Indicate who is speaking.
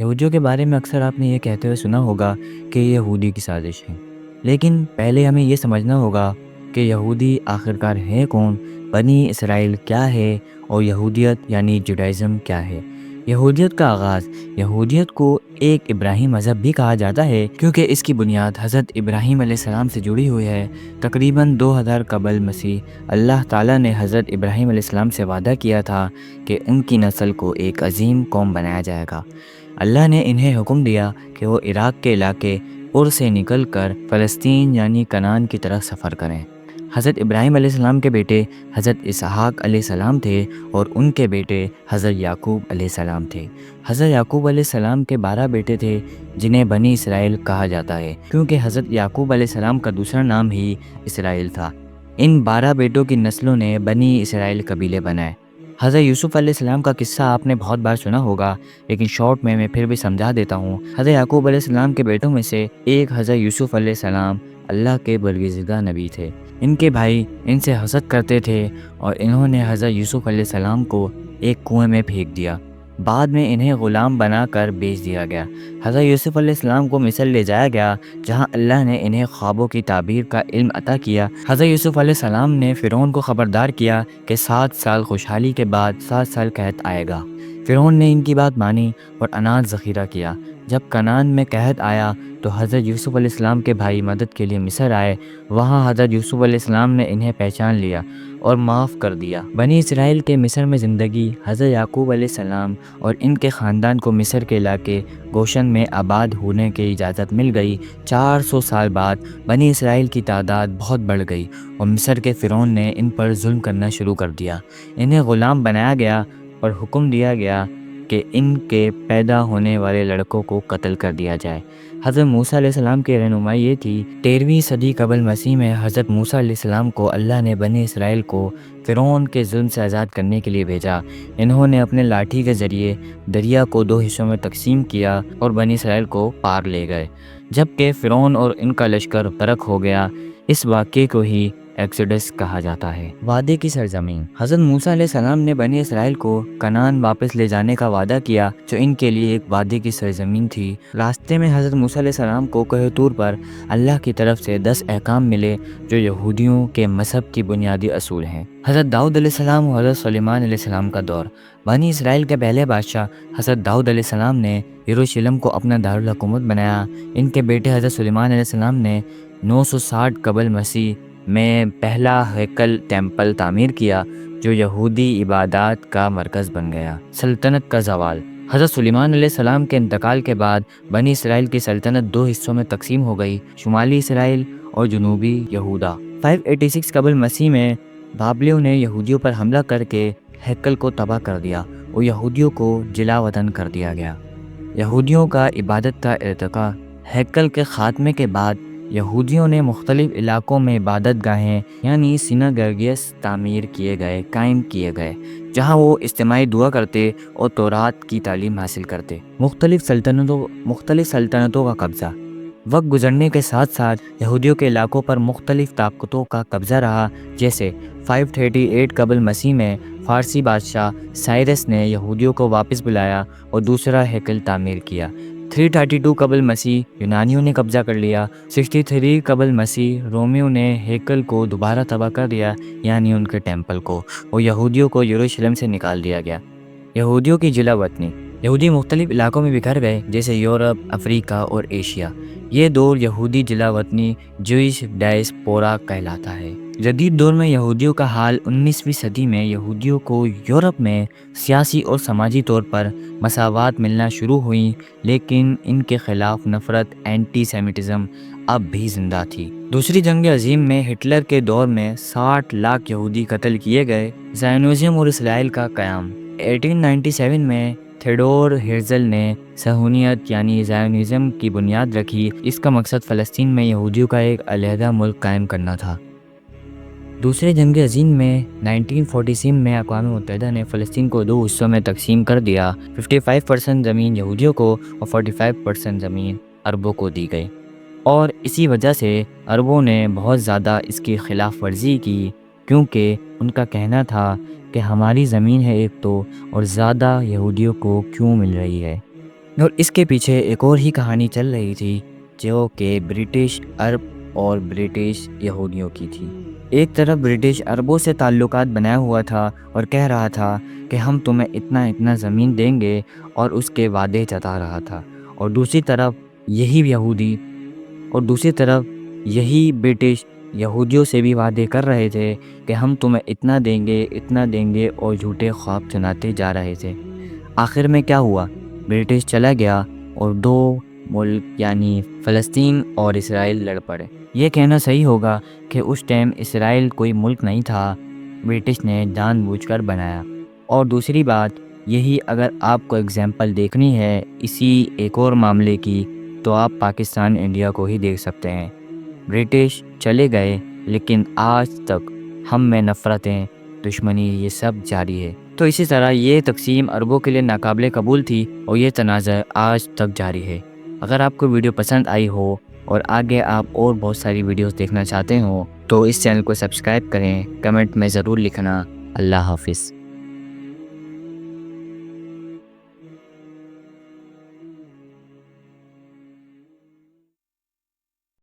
Speaker 1: یہودیوں کے بارے میں اکثر آپ نے یہ کہتے ہوئے سنا ہوگا کہ یہ یہودی کی سازش ہے، لیکن پہلے ہمیں یہ سمجھنا ہوگا کہ یہودی آخرکار ہے کون، بنی اسرائیل کیا ہے، اور یہودیت یعنی جوڈائزم کیا ہے۔ یہودیت کا آغاز، یہودیت کو ایک ابراہیم مذہب بھی کہا جاتا ہے کیونکہ اس کی بنیاد حضرت ابراہیم علیہ السلام سے جڑی ہوئی ہے۔ تقریباً 2000 قبل مسیح اللہ تعالیٰ نے حضرت ابراہیم علیہ السلام سے وعدہ کیا تھا کہ ان کی نسل کو ایک عظیم قوم بنایا جائے گا۔ اللہ نے انہیں حکم دیا کہ وہ عراق کے علاقے اور سے نکل کر فلسطین یعنی کنعان کی طرف سفر کریں۔ حضرت ابراہیم علیہ السلام کے بیٹے حضرت اسحاق علیہ السلام تھے اور ان کے بیٹے حضرت یعقوب علیہ السلام تھے۔ حضرت یعقوب علیہ السلام کے 12 بیٹے تھے جنہیں بنی اسرائیل کہا جاتا ہے کیونکہ حضرت یعقوب علیہ السلام کا دوسرا نام ہی اسرائیل تھا۔ ان 12 بیٹوں کی نسلوں نے بنی اسرائیل قبیلے بنائے۔ حضرت یوسف علیہ السلام کا قصہ آپ نے بہت بار سنا ہوگا، لیکن شارٹ میں پھر بھی سمجھا دیتا ہوں۔ حضرت یعقوب علیہ السلام کے بیٹوں میں سے ایک حضرت یوسف علیہ السلام اللہ کے برگزیدہ نبی تھے۔ ان کے بھائی ان سے حسد کرتے تھے اور انہوں نے حضرت یوسف علیہ السلام کو ایک کنویں میں پھینک دیا۔ بعد میں انہیں غلام بنا کر بیچ دیا گیا۔ حضرت یوسف علیہ السلام کو مصر لے جایا گیا جہاں اللہ نے انہیں خوابوں کی تعبیر کا علم عطا کیا۔ حضرت یوسف علیہ السلام نے فرعون کو خبردار کیا کہ 7 سال خوشحالی کے بعد 7 سال قحط آئے گا۔ فرعون نے ان کی بات مانی اور اناج ذخیرہ کیا۔ جب کنعان میں قحط آیا تو حضرت یوسف علیہ السلام کے بھائی مدد کے لیے مصر آئے۔ وہاں حضرت یوسف علیہ السلام نے انہیں پہچان لیا اور معاف کر دیا۔ بنی اسرائیل کے مصر میں زندگی، حضرت یعقوب علیہ السلام اور ان کے خاندان کو مصر کے علاقے گوشن میں آباد ہونے کی اجازت مل گئی۔ 400 سال بعد بنی اسرائیل کی تعداد بہت بڑھ گئی اور مصر کے فرعون نے ان پر ظلم کرنا شروع کر دیا۔ انہیں غلام بنایا گیا اور حکم دیا گیا کہ ان کے پیدا ہونے والے لڑکوں کو قتل کر دیا جائے۔ حضرت موسیٰ علیہ السلام کی رہنمائی یہ تھی۔ 13ویں صدی قبل مسیح میں حضرت موسیٰ علیہ السلام کو اللہ نے بنی اسرائیل کو فرعون کے ظلم سے آزاد کرنے کے لیے بھیجا۔ انہوں نے اپنے لاٹھی کے ذریعے دریا کو 2 حصوں میں تقسیم کیا اور بنی اسرائیل کو پار لے گئے، جبکہ فرعون اور ان کا لشکر غرق ہو گیا۔ اس واقعے کو ہی ایکسوڈس کہا جاتا ہے۔ وعدے کی سرزمین، حضرت موسیٰ علیہ السلام نے بنی اسرائیل کو کنعان واپس لے جانے کا وعدہ کیا جو ان کے لیے ایک وعدے کی سرزمین تھی۔ راستے میں حضرت موسیٰ علیہ السلام کو کوہ طور پر اللہ کی طرف سے 10 احکام ملے جو یہودیوں کے مذہب کی بنیادی اصول ہیں۔ حضرت داؤد علیہ السلام اور حضرت سلیمان علیہ السلام کا دور، بنی اسرائیل کے پہلے بادشاہ حضرت داؤد علیہ السلام نے یروشلم کو اپنا دارالحکومت بنایا۔ ان کے بیٹے حضرت سلیمان علیہ السلام نے 960 قبل مسیح میں پہلا ہیکل ٹیمپل تعمیر کیا جو یہودی عبادات کا مرکز بن گیا۔ سلطنت کا زوال، حضرت سلیمان علیہ السلام کے انتقال کے بعد بنی اسرائیل کی سلطنت 2 حصوں میں تقسیم ہو گئی، شمالی اسرائیل اور جنوبی یہودا۔ 586 قبل مسیح میں بابلیوں نے یہودیوں پر حملہ کر کے ہیکل کو تباہ کر دیا اور یہودیوں کو جلا وطن کر دیا گیا۔ یہودیوں کا عبادت کا ارتقاء، ہیکل کے خاتمے کے بعد یہودیوں نے مختلف علاقوں میں عبادت گاہیں یعنی سیناگوگز قائم کیے گئے جہاں وہ اجتماعی دعا کرتے اور تورات کی تعلیم حاصل کرتے۔ مختلف سلطنتوں کا قبضہ، وقت گزرنے کے ساتھ ساتھ یہودیوں کے علاقوں پر مختلف طاقتوں کا قبضہ رہا، جیسے 538 قبل مسیح میں فارسی بادشاہ سائرس نے یہودیوں کو واپس بلایا اور دوسرا ہیکل تعمیر کیا۔ 332 قبل مسیح یونانیوں نے قبضہ کر لیا۔ 63 قبل مسیح رومیوں نے ہیکل کو دوبارہ تباہ کر دیا یعنی ان کے ٹیمپل کو، اور یہودیوں کو یروشلم سے نکال دیا گیا۔ یہودیوں کی جلا وطنی، یہودی مختلف علاقوں میں بکھر گئے جیسے یورپ، افریقہ اور ایشیا۔ یہ دور یہودی جلا وطنی جوئش ڈائسپورا کہلاتا ہے۔ جدید دور میں یہودیوں کا حال 19ویں صدی میں یہودیوں کو یورپ میں سیاسی اور سماجی طور پر مساوات ملنا شروع ہوئیں، لیکن ان کے خلاف نفرت اینٹی سیمیٹزم اب بھی زندہ تھی۔ دوسری جنگ عظیم میں ہٹلر کے دور میں 60 لاکھ یہودی قتل کیے گئے۔ زائونزم اور اسرائیل کا قیام، 1897 میں تھیوڈور ہرزل نے صہیونیت یعنی زائونزم کی بنیاد رکھی۔ اس کا مقصد فلسطین میں یہودیوں کا ایک علیحدہ ملک قائم کرنا تھا۔ دوسرے جنگ عظیم میں 1947 میں اقوام متحدہ نے فلسطین کو 2 حصوں میں تقسیم کر دیا۔ 55% زمین یہودیوں کو اور 45% زمین عربوں کو دی گئی، اور اسی وجہ سے عربوں نے بہت زیادہ اس کی خلاف ورزی کی کیونکہ ان کا کہنا تھا کہ ہماری زمین ہے ایک تو، اور زیادہ یہودیوں کو کیوں مل رہی ہے۔ اور اس کے پیچھے ایک اور ہی کہانی چل رہی تھی جو کہ برٹش عرب اور برٹش یہودیوں کی تھی۔ ایک طرف برٹش عربوں سے تعلقات بنایا ہوا تھا اور کہہ رہا تھا کہ ہم تمہیں اتنا اتنا زمین دیں گے اور اس کے وعدے جتا رہا تھا، اور دوسری طرف یہی برٹش یہودیوں سے بھی وعدے کر رہے تھے کہ ہم تمہیں اتنا دیں گے اور جھوٹے خواب سناتے جا رہے تھے۔ آخر میں کیا ہوا؟ برٹش چلا گیا اور دو ملک یعنی فلسطین اور اسرائیل لڑ پڑے۔ یہ کہنا صحیح ہوگا کہ اس ٹائم اسرائیل کوئی ملک نہیں تھا، برٹش نے جان بوجھ کر بنایا۔ اور دوسری بات یہی، اگر آپ کو اگزامپل دیکھنی ہے اسی ایک اور معاملے کی، تو آپ پاکستان انڈیا کو ہی دیکھ سکتے ہیں۔ برٹش چلے گئے لیکن آج تک ہم میں نفرتیں، دشمنی، یہ سب جاری ہے۔ تو اسی طرح یہ تقسیم عربوں کے لیے ناقابل قبول تھی اور یہ تنازع آج تک جاری ہے۔ اگر آپ کو ویڈیو پسند آئی ہو اور آگے آپ اور بہت ساری ویڈیوز دیکھنا چاہتے ہوں تو اس چینل کو سبسکرائب کریں، کمنٹ میں ضرور لکھنا۔ اللہ حافظ۔